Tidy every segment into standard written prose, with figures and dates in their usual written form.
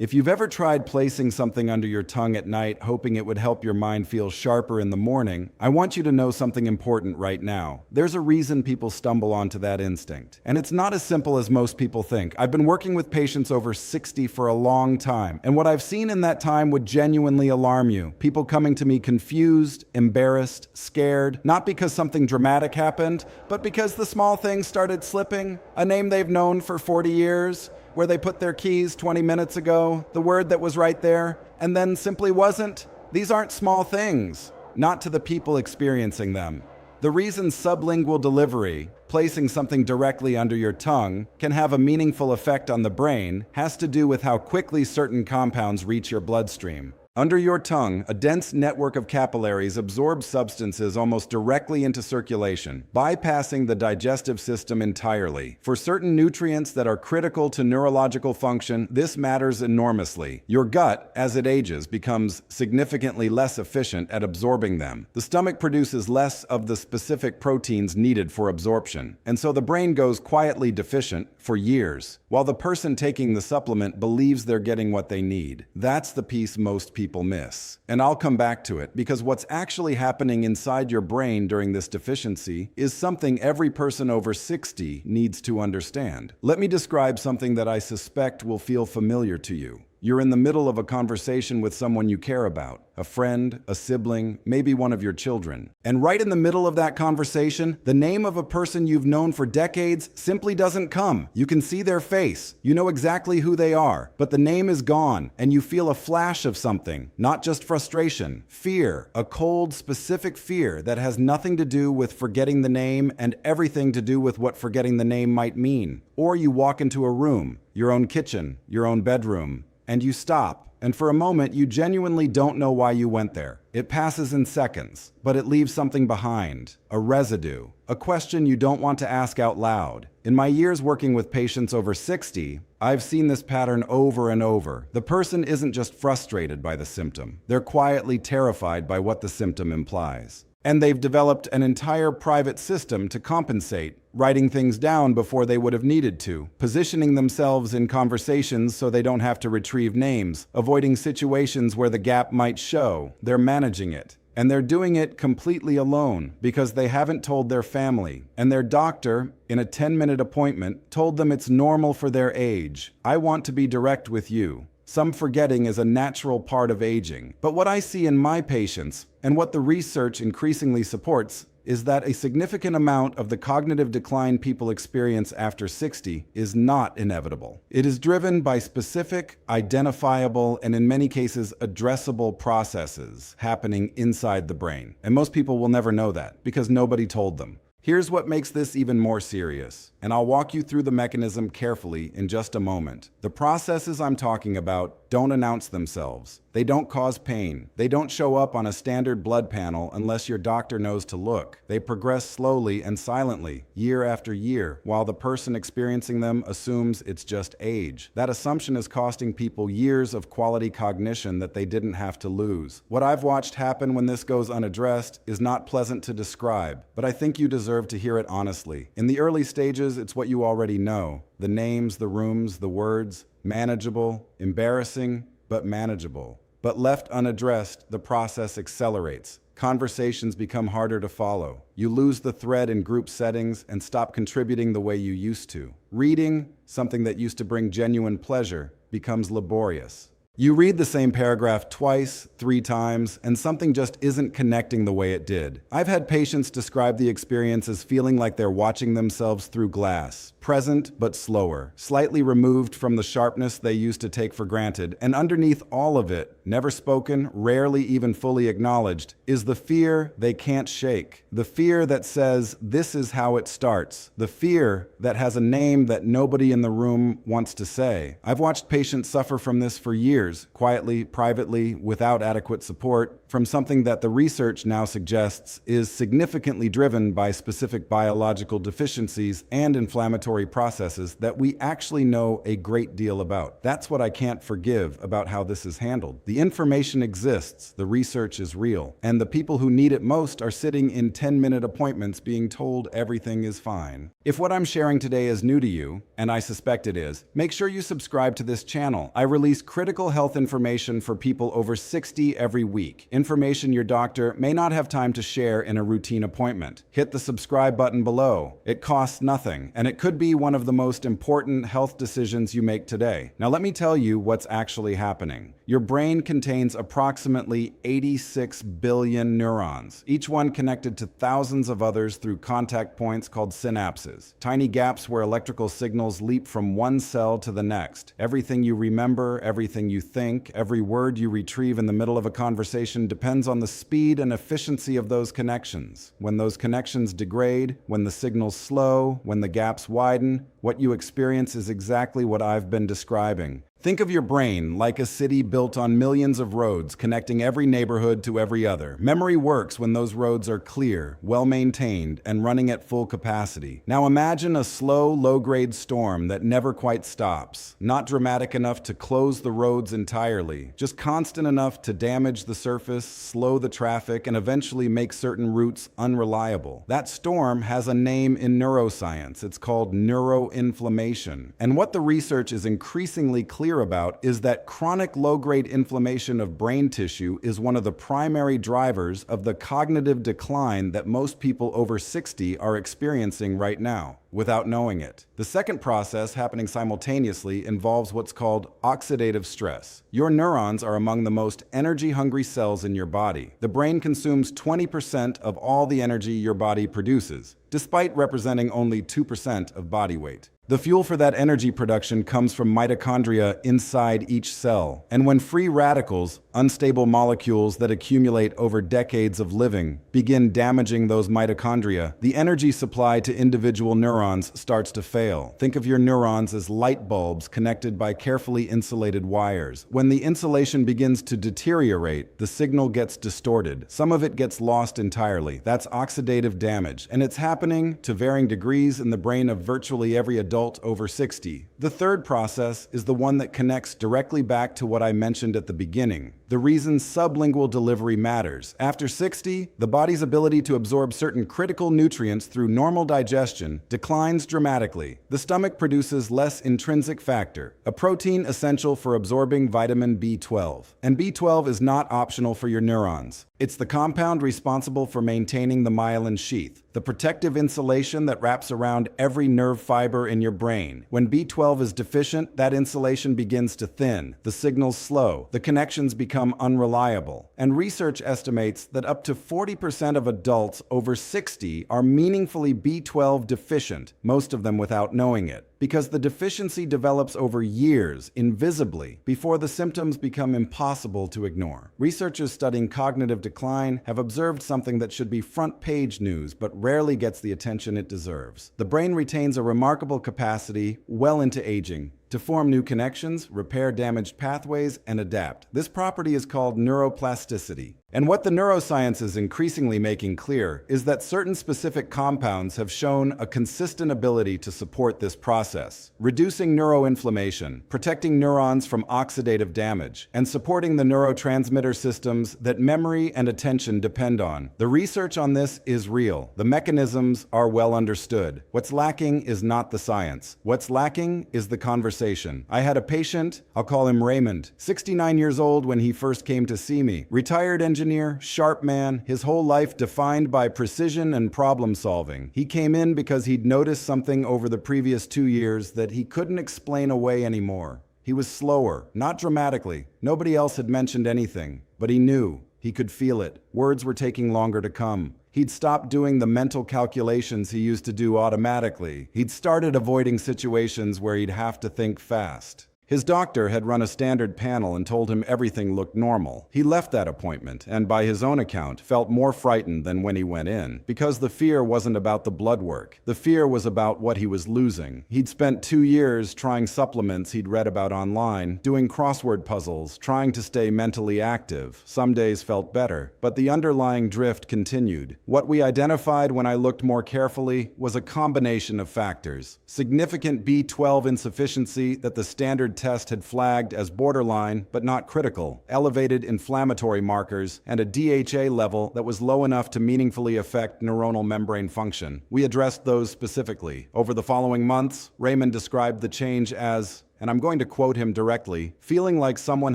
If you've ever tried placing something under your tongue at night hoping it would help your mind feel sharper in the morning, I want you to know something important right now. There's a reason people stumble onto that instinct. And it's not as simple as most people think. I've been working with patients over 60 for a long time, and what I've seen in that time would genuinely alarm you. People coming to me confused, embarrassed, scared, not because something dramatic happened, but because the small things started slipping. A name they've known for 40 years, where they put their keys 20 minutes ago, the word that was right there, and then simply wasn't. These aren't small things, not to the people experiencing them. The reason sublingual delivery, placing something directly under your tongue, can have a meaningful effect on the brain has to do with how quickly certain compounds reach your bloodstream. Under your tongue, a dense network of capillaries absorbs substances almost directly into circulation, bypassing the digestive system entirely. For certain nutrients that are critical to neurological function, this matters enormously. Your gut, as it ages, becomes significantly less efficient at absorbing them. The stomach produces less of the specific proteins needed for absorption, and so the brain goes quietly deficient for years, while the person taking the supplement believes they're getting what they need. That's the piece most people miss. And I'll come back to it, because what's actually happening inside your brain during this deficiency is something every person over 60 needs to understand. Let me describe something that I suspect will feel familiar to you. You're in the middle of a conversation with someone you care about, a friend, a sibling, maybe one of your children. And right in the middle of that conversation, the name of a person you've known for decades simply doesn't come. You can see their face, you know exactly who they are, but the name is gone, and you feel a flash of something, not just frustration, fear, a cold, specific fear that has nothing to do with forgetting the name and everything to do with what forgetting the name might mean. Or you walk into a room, your own kitchen, your own bedroom, and you stop, and for a moment you genuinely don't know why you went there. It passes in seconds, but it leaves something behind, a residue, a question you don't want to ask out loud. In my years working with patients over 60, I've seen this pattern over and over. The person isn't just frustrated by the symptom, they're quietly terrified by what the symptom implies. And they've developed an entire private system to compensate, writing things down before they would have needed to, positioning themselves in conversations so they don't have to retrieve names, avoiding situations where the gap might show. They're managing it. And they're doing it completely alone because they haven't told their family. And their doctor, in a 10-minute appointment, told them it's normal for their age. I want to be direct with you. Some forgetting is a natural part of aging. But what I see in my patients, and what the research increasingly supports, is that a significant amount of the cognitive decline people experience after 60 is not inevitable. It is driven by specific, identifiable, and in many cases addressable processes happening inside the brain. And most people will never know that because nobody told them. Here's what makes this even more serious, and I'll walk you through the mechanism carefully in just a moment. The processes I'm talking about don't announce themselves. They don't cause pain. They don't show up on a standard blood panel unless your doctor knows to look. They progress slowly and silently, year after year, while the person experiencing them assumes it's just age. That assumption is costing people years of quality cognition that they didn't have to lose. What I've watched happen when this goes unaddressed is not pleasant to describe, but I think you deserve to hear it honestly. In the early stages, it's what you already know. The names, the rooms, the words. Manageable, embarrassing, but manageable. But left unaddressed, the process accelerates. Conversations become harder to follow. You lose the thread in group settings and stop contributing the way you used to. Reading, something that used to bring genuine pleasure, becomes laborious. You read the same paragraph twice, 3 times, and something just isn't connecting the way it did. I've had patients describe the experience as feeling like they're watching themselves through glass, present but slower, slightly removed from the sharpness they used to take for granted, and underneath all of it, never spoken, rarely even fully acknowledged, is the fear they can't shake. The fear that says, this is how it starts. The fear that has a name that nobody in the room wants to say. I've watched patients suffer from this for years, years, quietly, privately, without adequate support, from something that the research now suggests is significantly driven by specific biological deficiencies and inflammatory processes that we actually know a great deal about. That's what I can't forgive about how this is handled. The information exists, the research is real, and the people who need it most are sitting in 10-minute appointments being told everything is fine. If what I'm sharing today is new to you, and I suspect it is, make sure you subscribe to this channel. I release critical health information for people over 60 every week. Information your doctor may not have time to share in a routine appointment. Hit the subscribe button below. It costs nothing, and it could be one of the most important health decisions you make today. Now let me tell you what's actually happening. Your brain contains approximately 86 billion neurons, each one connected to thousands of others through contact points called synapses, tiny gaps where electrical signals leap from one cell to the next. Everything you remember, everything you think, every word you retrieve in the middle of a conversation depends on the speed and efficiency of those connections. When those connections degrade, when the signals slow, when the gaps widen, what you experience is exactly what I've been describing. Think of your brain like a city built on millions of roads connecting every neighborhood to every other. Memory works when those roads are clear, well-maintained, and running at full capacity. Now imagine a slow, low-grade storm that never quite stops. Not dramatic enough to close the roads entirely, just constant enough to damage the surface, slow the traffic, and eventually make certain routes unreliable. That storm has a name in neuroscience. It's called neuroinflammation. And what the research is increasingly clear about is that chronic low-grade inflammation of brain tissue is one of the primary drivers of the cognitive decline that most people over 60 are experiencing right now, without knowing it. The second process happening simultaneously involves what's called oxidative stress. Your neurons are among the most energy-hungry cells in your body. The brain consumes 20% of all the energy your body produces, despite representing only 2% of body weight. The fuel for that energy production comes from mitochondria inside each cell. And when free radicals, unstable molecules that accumulate over decades of living, begin damaging those mitochondria, the energy supply to individual neurons starts to fail. Think of your neurons as light bulbs connected by carefully insulated wires. When the insulation begins to deteriorate, the signal gets distorted. Some of it gets lost entirely. That's oxidative damage, and it's happening to varying degrees in the brain of virtually every adult over 60. The third process is the one that connects directly back to what I mentioned at the beginning. The reason sublingual delivery matters. After 60, the body's ability to absorb certain critical nutrients through normal digestion declines dramatically. The stomach produces less intrinsic factor, a protein essential for absorbing vitamin B12. And B12 is not optional for your neurons. It's the compound responsible for maintaining the myelin sheath, the protective insulation that wraps around every nerve fiber in your brain. When B12 is deficient, that insulation begins to thin, the signals slow, the connections become unreliable. And research estimates that up to 40% of adults over 60 are meaningfully B12 deficient, most of them without knowing it, because the deficiency develops over years, invisibly, before the symptoms become impossible to ignore. Researchers studying cognitive decline have observed something that should be front-page news, but rarely gets the attention it deserves. The brain retains a remarkable capacity well into aging to form new connections, repair damaged pathways, and adapt. This property is called neuroplasticity. And what the neuroscience is increasingly making clear is that certain specific compounds have shown a consistent ability to support this process, reducing neuroinflammation, protecting neurons from oxidative damage, and supporting the neurotransmitter systems that memory and attention depend on. The research on this is real. The mechanisms are well understood. What's lacking is not the science. What's lacking is the conversation. I had a patient, I'll call him Raymond, 69 years old when he first came to see me, retired engineer, sharp man, his whole life defined by precision and problem solving. He came in because he'd noticed something over the previous 2 years that he couldn't explain away anymore. He was slower, not dramatically. Nobody else had mentioned anything, but he knew. He could feel it. Words were taking longer to come. He'd stopped doing the mental calculations he used to do automatically. He'd started avoiding situations where he'd have to think fast. His doctor had run a standard panel and told him everything looked normal. He left that appointment and, by his own account, felt more frightened than when he went in, because the fear wasn't about the blood work. The fear was about what he was losing. He'd spent 2 years trying supplements he'd read about online, doing crossword puzzles, trying to stay mentally active. Some days felt better, but the underlying drift continued. What we identified when I looked more carefully was a combination of factors. Significant B12 insufficiency that the standard test had flagged as borderline but not critical, elevated inflammatory markers, and a DHA level that was low enough to meaningfully affect neuronal membrane function. We addressed those specifically. Over the following months, Raymond described the change as, and I'm going to quote him directly, feeling like someone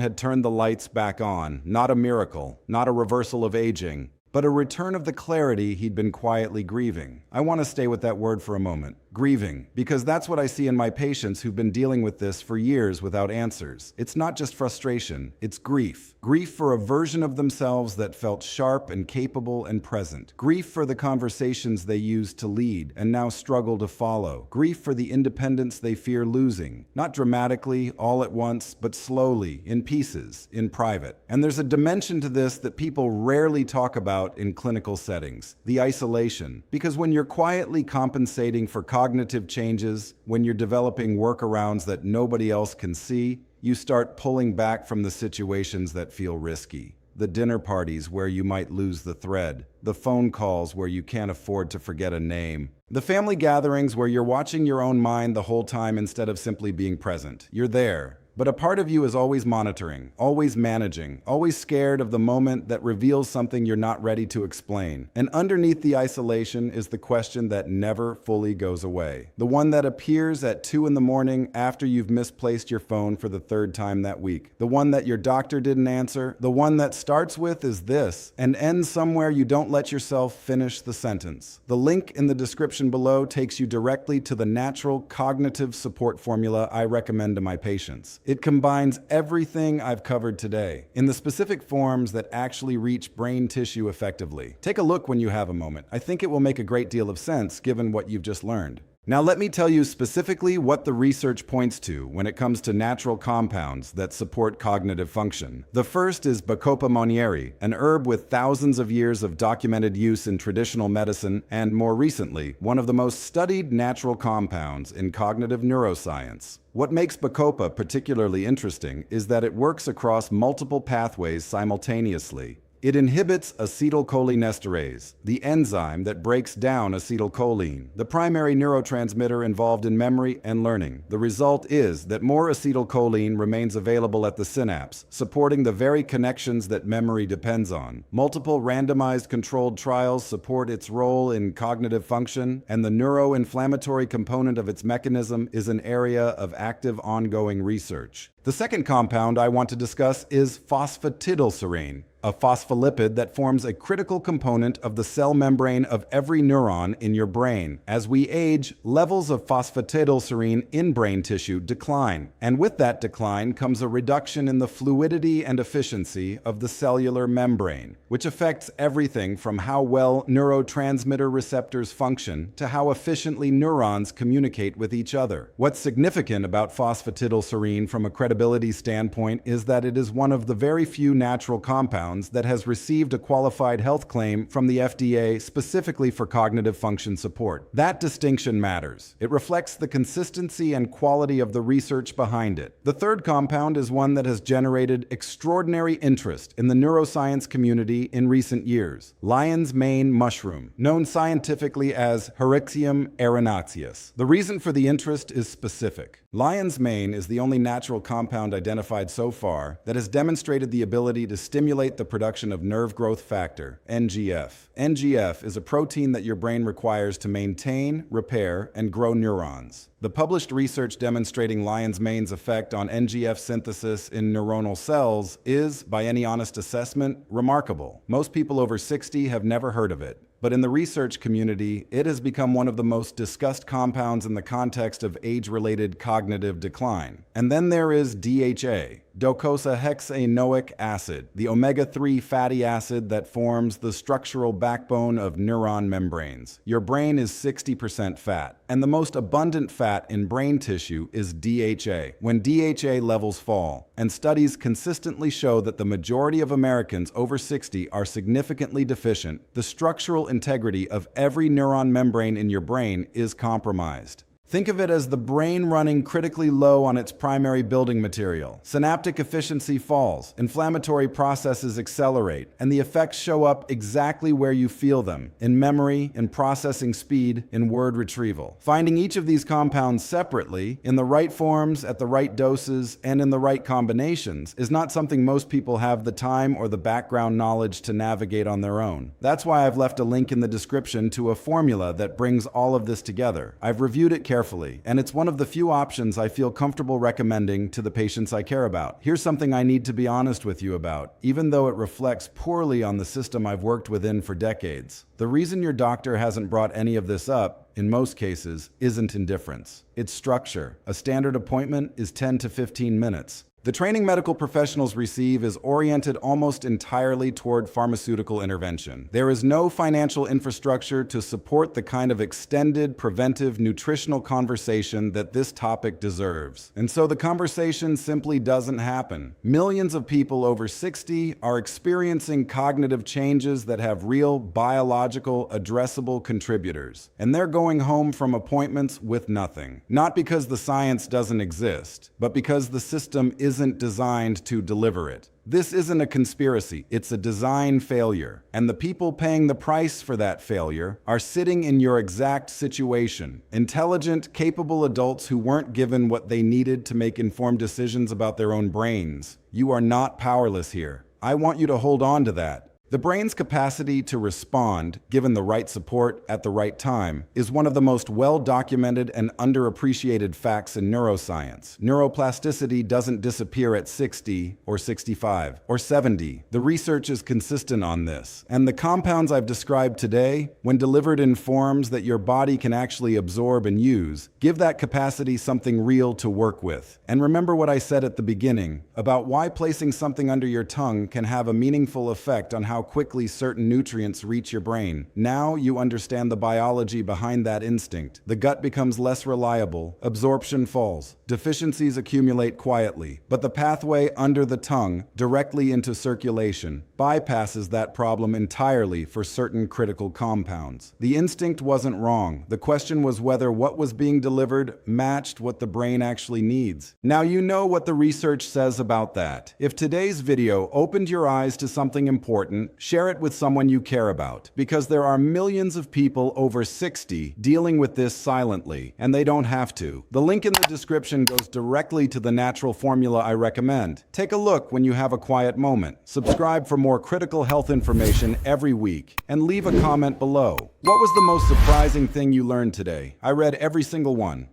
had turned the lights back on. Not a miracle, not a reversal of aging, but a return of the clarity he'd been quietly grieving. I want to stay with that word for a moment. Grieving, because that's what I see in my patients who've been dealing with this for years without answers. It's not just frustration, it's grief. Grief for a version of themselves that felt sharp and capable and present. Grief for the conversations they used to lead and now struggle to follow. Grief for the independence they fear losing. Not dramatically, all at once, but slowly, in pieces, in private. And there's a dimension to this that people rarely talk about in clinical settings: the isolation. Because when you're quietly compensating for cognitive changes, when you're developing workarounds that nobody else can see, you start pulling back from the situations that feel risky. The dinner parties where you might lose the thread, the phone calls where you can't afford to forget a name, the family gatherings where you're watching your own mind the whole time instead of simply being present. You're there, but a part of you is always monitoring, always managing, always scared of the moment that reveals something you're not ready to explain. And underneath the isolation is the question that never fully goes away. The one that appears at 2 in the morning after you've misplaced your phone for the 3rd time that week. The one that your doctor didn't answer. The one that starts with "is this" and ends somewhere you don't let yourself finish the sentence. The link in the description below takes you directly to the natural cognitive support formula I recommend to my patients. It combines everything I've covered today in the specific forms that actually reach brain tissue effectively. Take a look when you have a moment. I think it will make a great deal of sense given what you've just learned. Now let me tell you specifically what the research points to when it comes to natural compounds that support cognitive function. The first is Bacopa monnieri, an herb with thousands of years of documented use in traditional medicine and, more recently, one of the most studied natural compounds in cognitive neuroscience. What makes Bacopa particularly interesting is that it works across multiple pathways simultaneously. It inhibits acetylcholinesterase, the enzyme that breaks down acetylcholine, the primary neurotransmitter involved in memory and learning. The result is that more acetylcholine remains available at the synapse, supporting the very connections that memory depends on. Multiple randomized controlled trials support its role in cognitive function, and the neuroinflammatory component of its mechanism is an area of active ongoing research. The second compound I want to discuss is phosphatidylserine, a phospholipid that forms a critical component of the cell membrane of every neuron in your brain. As we age, levels of phosphatidylserine in brain tissue decline, and with that decline comes a reduction in the fluidity and efficiency of the cellular membrane, which affects everything from how well neurotransmitter receptors function to how efficiently neurons communicate with each other. What's significant about phosphatidylserine from a credibility standpoint is that it is one of the very few natural compounds that has received a qualified health claim from the FDA specifically for cognitive function support. That distinction matters. It reflects the consistency and quality of the research behind it. The third compound is one that has generated extraordinary interest in the neuroscience community in recent years: lion's mane mushroom, known scientifically as Hericium erinaceus. The reason for the interest is specific. Lion's mane is the only natural compound identified so far that has demonstrated the ability to stimulate the production of nerve growth factor, NGF. NGF is a protein that your brain requires to maintain, repair, and grow neurons. The published research demonstrating lion's mane's effect on NGF synthesis in neuronal cells is, by any honest assessment, remarkable. Most people over 60 have never heard of it. But in the research community, it has become one of the most discussed compounds in the context of age-related cognitive decline. And then there is DHA. docosahexaenoic acid, the omega-3 fatty acid that forms the structural backbone of neuron membranes. Your brain is 60% fat, and the most abundant fat in brain tissue is DHA. When DHA levels fall, and studies consistently show that the majority of Americans over 60 are significantly deficient, the structural integrity of every neuron membrane in your brain is compromised. Think of it as the brain running critically low on its primary building material. Synaptic efficiency falls, inflammatory processes accelerate, and the effects show up exactly where you feel them, in memory, in processing speed, in word retrieval. Finding each of these compounds separately, in the right forms, at the right doses, and in the right combinations, is not something most people have the time or the background knowledge to navigate on their own. That's why I've left a link in the description to a formula that brings all of this together. I've reviewed it carefully, and it's one of the few options I feel comfortable recommending to the patients I care about. Here's something I need to be honest with you about, even though it reflects poorly on the system I've worked within for decades. The reason your doctor hasn't brought any of this up, in most cases, isn't indifference. It's structure. A standard appointment is 10 to 15 minutes. The training medical professionals receive is oriented almost entirely toward pharmaceutical intervention. There is no financial infrastructure to support the kind of extended, preventive, nutritional conversation that this topic deserves. And so the conversation simply doesn't happen. Millions of people over 60 are experiencing cognitive changes that have real, biological, addressable contributors. And they're going home from appointments with nothing. Not because the science doesn't exist, but because the system isn't designed to deliver it. This isn't a conspiracy, it's a design failure. And the people paying the price for that failure are sitting in your exact situation. Intelligent, capable adults who weren't given what they needed to make informed decisions about their own brains. You are not powerless here. I want you to hold on to that. The brain's capacity to respond, given the right support at the right time, is one of the most well-documented and underappreciated facts in neuroscience. Neuroplasticity doesn't disappear at 60 or 65 or 70. The research is consistent on this. And the compounds I've described today, when delivered in forms that your body can actually absorb and use, give that capacity something real to work with. And remember what I said at the beginning about why placing something under your tongue can have a meaningful effect on how quickly certain nutrients reach your brain. Now you understand the biology behind that instinct. The gut becomes less reliable, absorption falls, deficiencies accumulate quietly, but the pathway under the tongue, directly into circulation, bypasses that problem entirely for certain critical compounds. The instinct wasn't wrong. The question was whether what was being delivered matched what the brain actually needs. Now you know what the research says about that. If today's video opened your eyes to something important, share it with someone you care about, because there are millions of people over 60 dealing with this silently, and they don't have to. The link in the description goes directly to the natural formula I recommend. Take a look when you have a quiet moment. Subscribe for more critical health information every week, and leave a comment below. What was the most surprising thing you learned today? I read every single one.